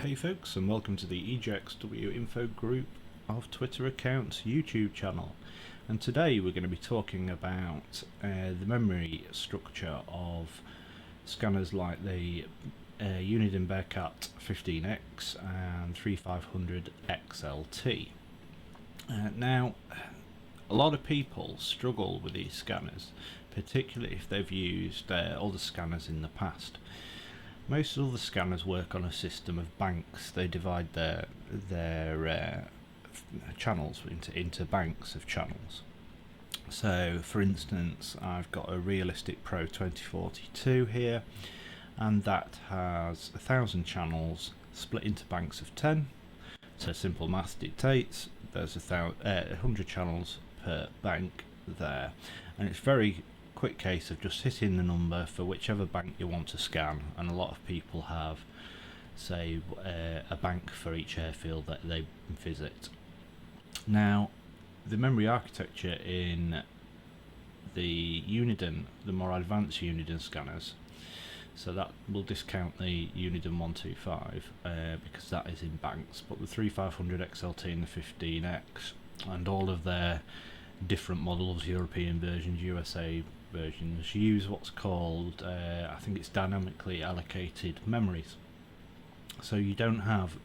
Hey folks, and welcome to the EJXW Info Group of Twitter accounts YouTube channel. And today we're going to be talking about the memory structure of scanners like the Uniden BCT15X and 3500 XLT. Now, a lot of people struggle with these scanners, particularly if they've used other scanners in the past. Most other scanners work on a system of banks. They divide their channels into banks of channels. So, for instance, I've got a Realistic Pro 2042 here, and that has 1,000 channels split into banks of 10. So simple math dictates there's 100 channels per bank there, and it's very quick case of just hitting the number for whichever bank you want to scan, and a lot of people have, say, a bank for each airfield that they visit. Now, the memory architecture in the Uniden, the more advanced Uniden scanners, so that will discount the Uniden 125 because that is in banks, but the 3500 XLT and the 15X and all of their different models, European versions, USA versions, use what's called, I think it's dynamically allocated memories. So you don't have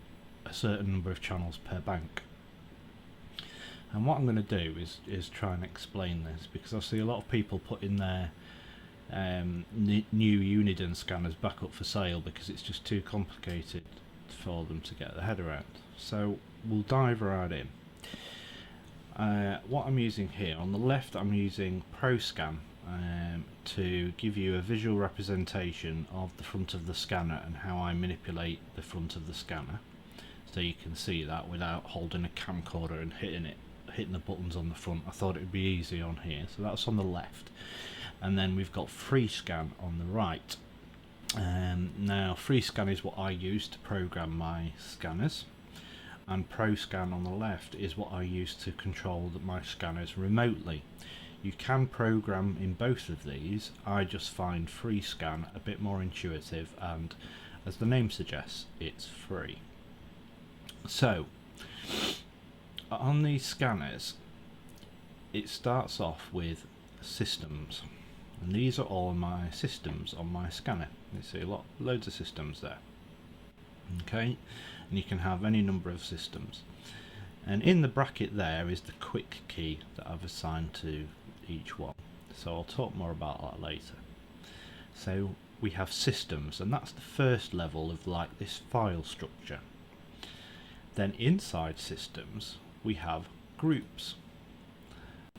a certain number of channels per bank. And what I'm going to do is try and explain this, because I see a lot of people putting their new Uniden scanners back up for sale because it's just too complicated for them to get their head around. So we'll dive right in. What I'm using here, on the left I'm using ProScan to give you a visual representation of the front of the scanner and how I manipulate the front of the scanner, so you can see that without holding a camcorder and hitting the buttons on the front. I thought it would be easy on here, so that's on the left. And then we've got FreeScan on the right. Now FreeScan is what I use to program my scanners, and ProScan on the left is what I use to control my scanners remotely. You can program in both of these. I just find FreeScan a bit more intuitive, and as the name suggests, it's free. So on these scanners, it starts off with systems, and these are all my systems on my scanner. You see loads of systems there. Okay, and you can have any number of systems, and in the bracket there is the quick key that I've assigned to each one, so I'll talk more about that later. So we have systems, and that's the first level of like this file structure. Then inside systems we have groups.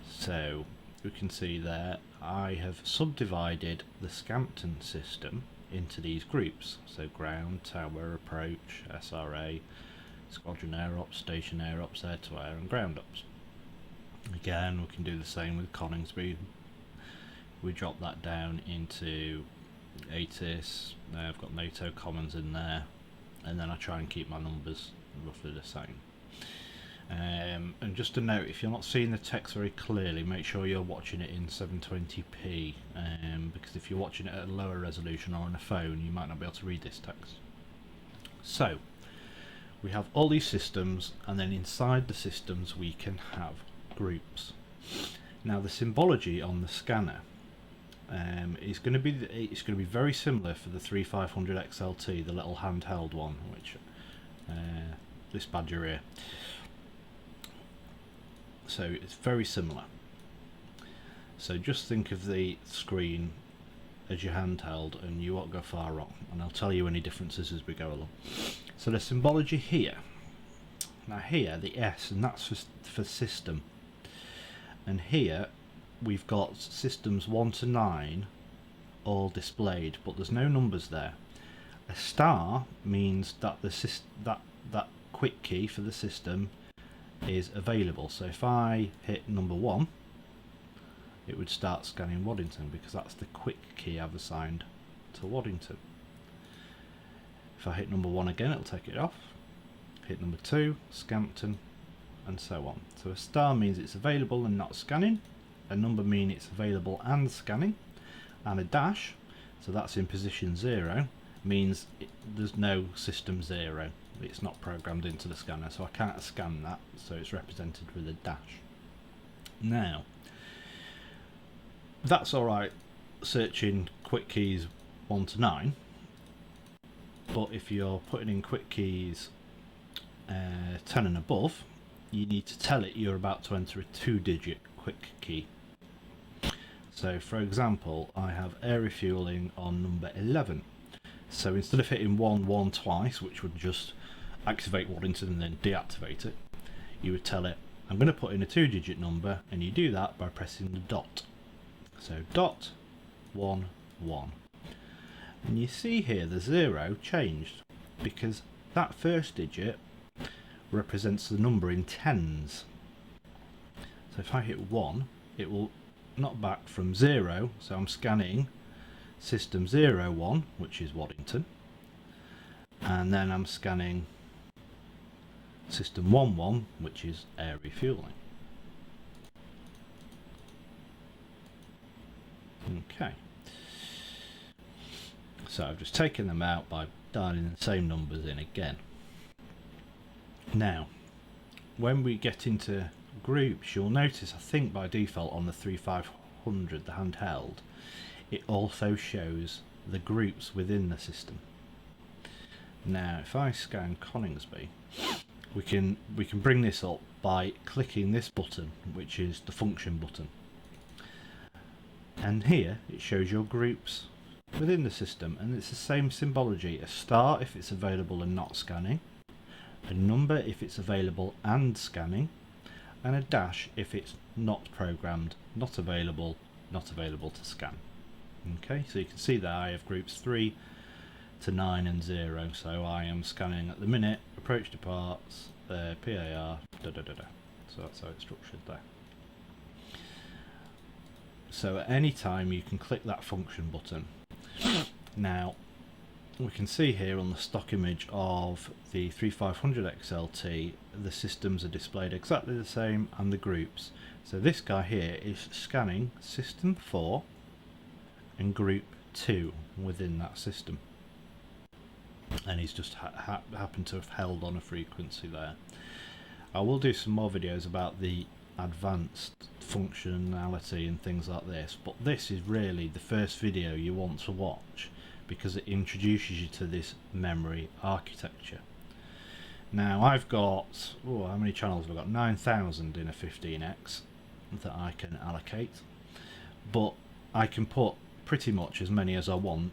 So we can see there I have subdivided the Scampton system into these groups, so ground, tower, approach, SRA, squadron air ops, station air ops, air to air, and ground ops. Again, we can do the same with Coningsby. We drop that down into ATIS. I've got NATO Commons in there, and then I try and keep my numbers roughly the same. And just a note, if you're not seeing the text very clearly, make sure you're watching it in 720p, because if you're watching it at a lower resolution or on a phone, you might not be able to read this text. So we have all these systems, and then inside the systems we can have groups. Now the symbology on the scanner is going to be very similar for the 3500 XLT, the little handheld one, which this badger here. So it's very similar. So just think of the screen as your handheld and you won't go far wrong, and I'll tell you any differences as we go along. So the symbology here, now here the S, and that's for system, and here we've got systems 1 to 9 all displayed, but there's no numbers there. A star means that that quick key for the system is available. So if I hit number 1, it would start scanning Waddington, because that's the quick key I've assigned to Waddington. If I hit number 1 again, it'll take it off. Hit number 2, Scampton, and so on. So a star means it's available and not scanning. A number means it's available and scanning. And a dash, so that's in position 0, means there's no system 0. It's not programmed into the scanner, so I can't scan that, so it's represented with a dash. Now, that's alright searching quick keys 1 to 9, but if you're putting in quick keys 10 and above, you need to tell it you're about to enter a 2-digit quick key. So for example, I have air refueling on number 11. So instead of hitting 1 twice, which would just activate Waddington and then deactivate it, you would tell it, I'm going to put in a 2-digit number, and you do that by pressing the dot. So dot 1 1. And you see here the 0 changed because that first digit represents the number in tens. So if I hit 1, it will knock back from 0, so I'm scanning system 01, which is Waddington, and then I'm scanning system 11, which is air refueling. Okay, so I've just taken them out by dialing the same numbers in again. Now, when we get into groups, you'll notice, I think by default on the 3500, the handheld, it also shows the groups within the system. Now, if I scan Coningsby, we can bring this up by clicking this button, which is the function button. And here it shows your groups within the system, and it's the same symbology: a star if it's available and not scanning, a number if it's available and scanning, and a dash if it's not programmed, not available to scan. Okay, so you can see that I have groups 3 to 9 and 0, so I am scanning at the minute approach departs, PAR, so that's how it's structured there. So at any time you can click that function button. Now we can see here on the stock image of the 3500 XLT, the systems are displayed exactly the same, and the groups. So this guy here is scanning system 4 and group 2 within that system, and he's just happened to have held on a frequency there. I will do some more videos about the advanced functionality and things like this, but this is really the first video you want to watch because it introduces you to this memory architecture. Now I've got, how many channels have I got? 9,000 in a 15X that I can allocate, but I can put pretty much as many as I want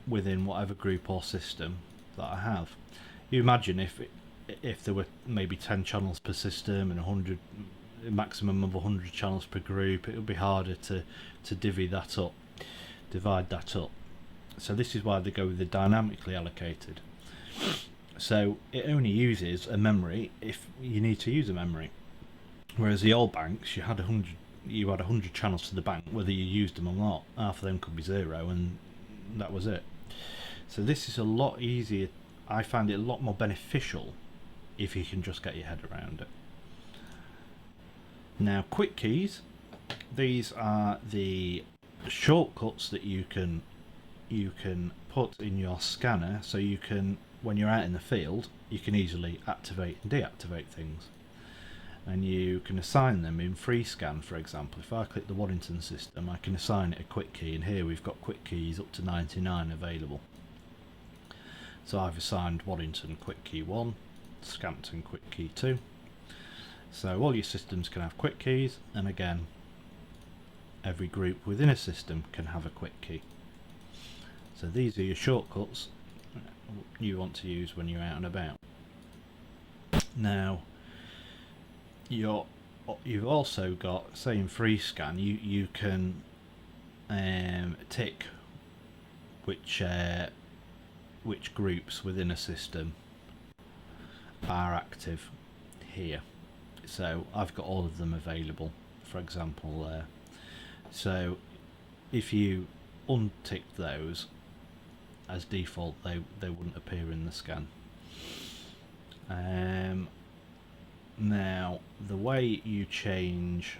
within whatever group or system that I have. You imagine if there were maybe 10 channels per system and a maximum of 100 channels per group, it would be harder to divide that up. So this is why they go with the dynamically allocated. So it only uses a memory if you need to use a memory, whereas the old banks, you had 100 channels to the bank, whether you used them or not. Half of them could be 0, and that was it. So this is a lot easier. I find it a lot more beneficial if you can just get your head around it. Now, quick keys, these are the shortcuts that you can put in your scanner, so you can, when you're out in the field, you can easily activate and deactivate things, and you can assign them in FreeScan. For example, if I click the Waddington system, I can assign it a quick key, and here we've got quick keys up to 99 available. So I've assigned Waddington quick key 1, Scampton quick key 2. So all your systems can have quick keys, and again, every group within a system can have a quick key. So these are your shortcuts you want to use when you're out and about. Now, you've also got, say in FreeScan, you can tick which groups within a system are active here. So I've got all of them available, for example, there. So if you untick those, as default they wouldn't appear in the scan. Now the way you change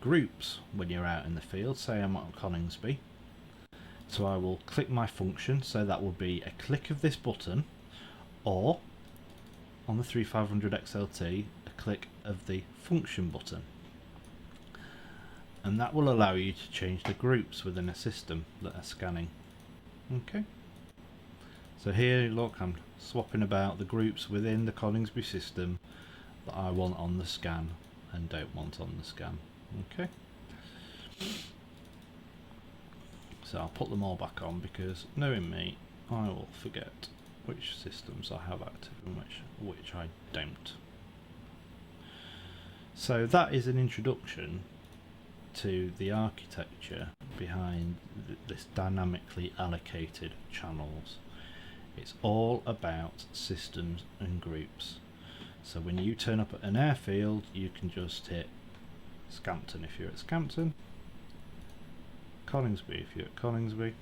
groups when you're out in the field, say I'm at Coningsby, so I will click my function, so that will be a click of this button or on the 3500 XLT, a click of the function button, and that will allow you to change the groups within a system that are scanning. Okay, so here look, I'm swapping about the groups within the Coningsby system that I want on the scan and don't want on the scan. Okay, so I'll put them all back on, because knowing me, I will forget which systems I have active and which I don't. So that is an introduction to the architecture behind this dynamically allocated channels. It's all about systems and groups. So when you turn up at an airfield, you can just hit Scampton if you're at Scampton, Coningsby if you're at Coningsby,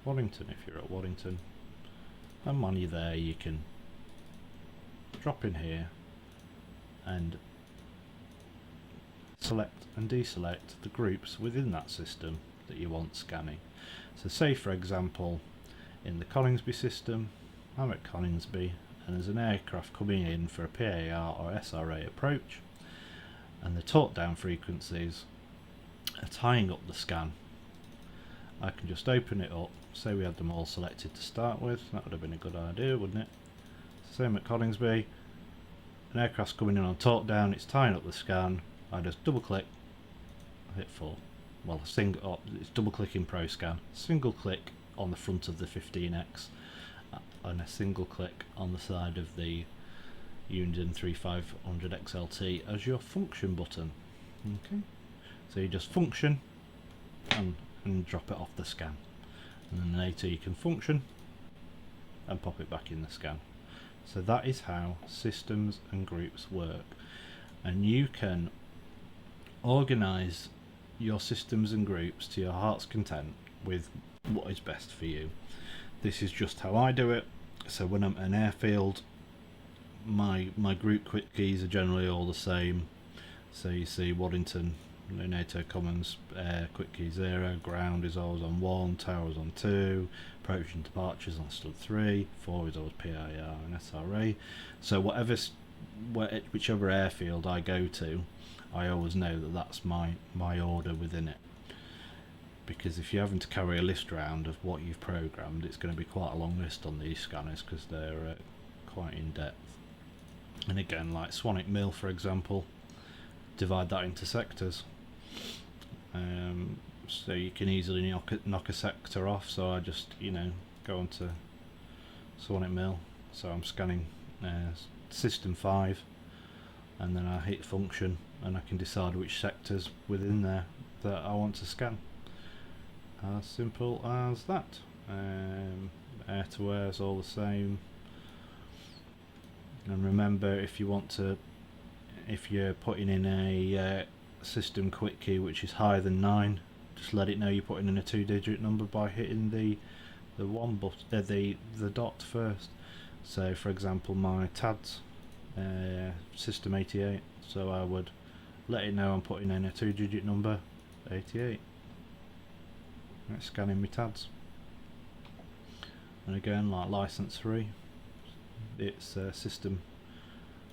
Waddington if you're at Waddington, and when you're there you can drop in here and select and deselect the groups within that system that you want scanning. So say for example in the Coningsby system, I'm at Coningsby and there's an aircraft coming in for a PAR or SRA approach, and the torque down frequencies are tying up the scan. I can just open it up, say we had them all selected to start with, that would have been a good idea, wouldn't it? Same at Coningsby, an aircraft's coming in on torque down, it's tying up the scan, I just double click, hit full, well it's double clicking ProScan, single click on the front of the 15X and a single click on the side of the Uniden 3500 XLT as your function button. Okay, so you just function and drop it off the scan, and then later you can function and pop it back in the scan. So that is how systems and groups work, and you can organize your systems and groups to your heart's content with what is best for you. This is just how I do it. So when I'm at an airfield, my group quick keys are generally all the same. So you see Waddington, NATO Commons, quick key 0, ground is always on 1, tower is on 2, approach and departures on stud 3, 4 is always PIR and SRA. So whichever airfield I go to, I always know that that's my order within it. Because if you're having to carry a list around of what you've programmed, it's going to be quite a long list on these scanners because they're quite in depth. And again, like Swanwick Mill for example, divide that into sectors, so you can easily knock a sector off. So I just go onto Swanwick Mill, so I'm scanning system 5, and then I hit function and I can decide which sectors within there that I want to scan. As simple as that. Air to air is all the same. And remember, if you're putting in a system quick key which is higher than 9, just let it know you're putting in a 2-digit number by hitting the dot first. So for example, my TADS system 88, so I would let it know I'm putting in a 2-digit number, 88. It's scanning my TADS. And again, like license 3, it's system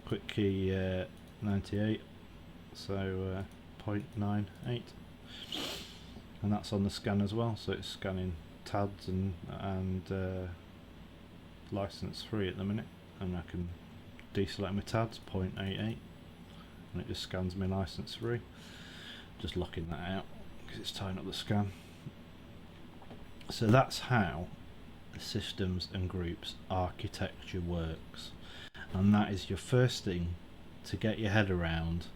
quick key 98, so 0.98, and that's on the scan as well. So it's scanning TADS and license 3 at the minute, and I can deselect my TADS 0.88, and it just scans my license 3. Just locking that out because it's tying up the scan. So that's how the systems and groups architecture works, and that is your first thing to get your head around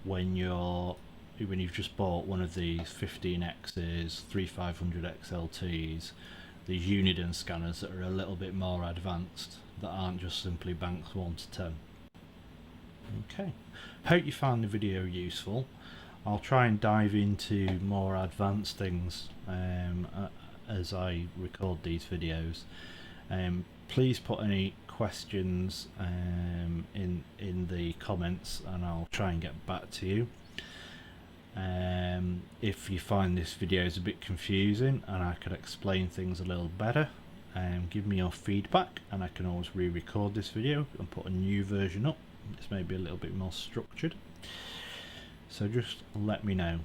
when you've just bought one of these 15Xs, 3500 XLTs, these Uniden scanners that are a little bit more advanced, that aren't just simply banks 1 to 10. Okay, hope you found the video useful. I'll try and dive into more advanced things as I record these videos. Please put any questions in the comments and I'll try and get back to you. If you find this video is a bit confusing and I could explain things a little better, give me your feedback, and I can always re-record this video and put a new version up. It's maybe a little bit more structured, so just let me know.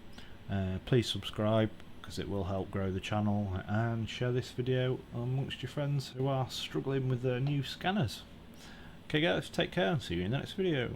Please subscribe, because it will help grow the channel, and share this video amongst your friends who are struggling with their new scanners. Okay guys, take care and see you in the next video.